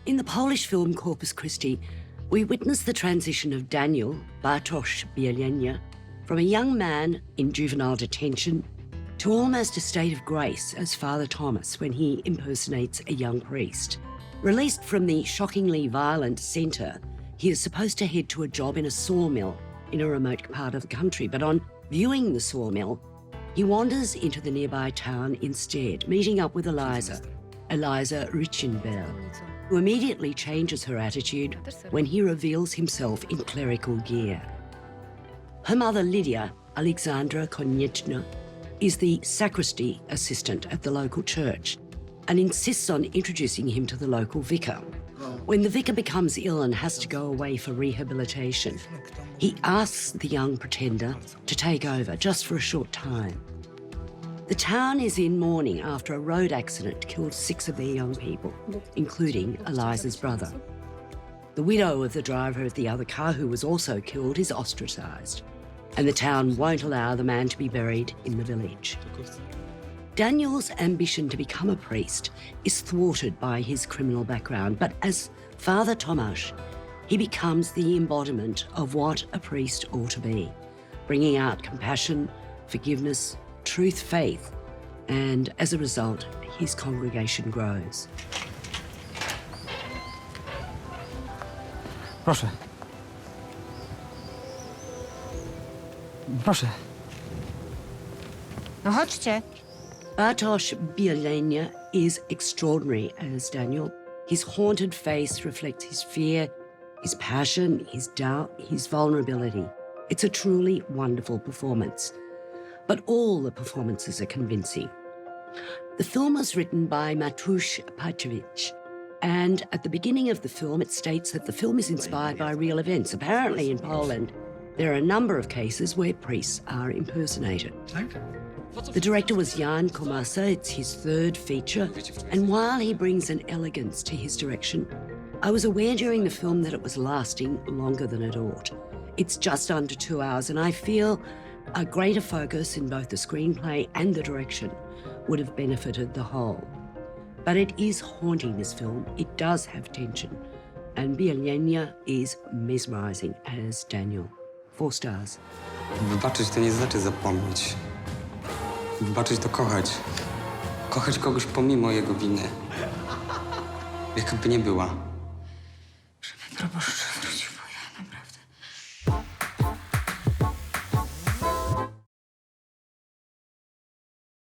In the Polish film Corpus Christi, we witness the transition of Daniel Bartosz Bielenia from a young man in juvenile detention to almost a state of grace as Father Thomas when he impersonates a young priest. Released from the shockingly violent centre, he is supposed to head to a job in a sawmill in a remote part of the country, but on viewing the sawmill, he wanders into the nearby town instead, meeting up with Eliza Richenberg, who immediately changes her attitude when he reveals himself in clerical gear. Her mother, Lydia Alexandra Konieczna, is the sacristy assistant at the local church and insists on introducing him to the local vicar. When the vicar becomes ill and has to go away for rehabilitation, he asks the young pretender to take over just for a short time. The town is in mourning after a road accident killed 6 of their young people, including Eliza's brother. The widow of the driver of the other car, who was also killed, is ostracised, and the town won't allow the man to be buried in the village. Daniel's ambition to become a priest is thwarted by his criminal background, but as Father Tomasz, he becomes the embodiment of what a priest ought to be, bringing out compassion, forgiveness, truth, faith, and as a result, his congregation grows. Proszę. Proszę. No chodźcie. Bartosz Bielenia is extraordinary as Daniel. His haunted face reflects his fear, his passion, his doubt, his vulnerability. It's a truly wonderful performance. But all the performances are convincing. The film was written by Matusz Pajkiewicz, and at the beginning of the film it states that the film is inspired by real events. Apparently in Poland, there are a number of cases where priests are impersonated. The director was Jan Komasa. It's his 3rd feature, and while he brings an elegance to his direction, I was aware during the film that it was lasting longer than it ought. It's just under 2 hours, and I feel a greater focus in both the screenplay and the direction would have benefited the whole. But it is haunting, this film. It does have tension, and Bielenia is mesmerising as Daniel. 4 stars. Wybaczyć to nie znaczy zapomnieć. Wybaczyć to kochać. Kochać kogoś pomimo jego winy. Jaka by nie była.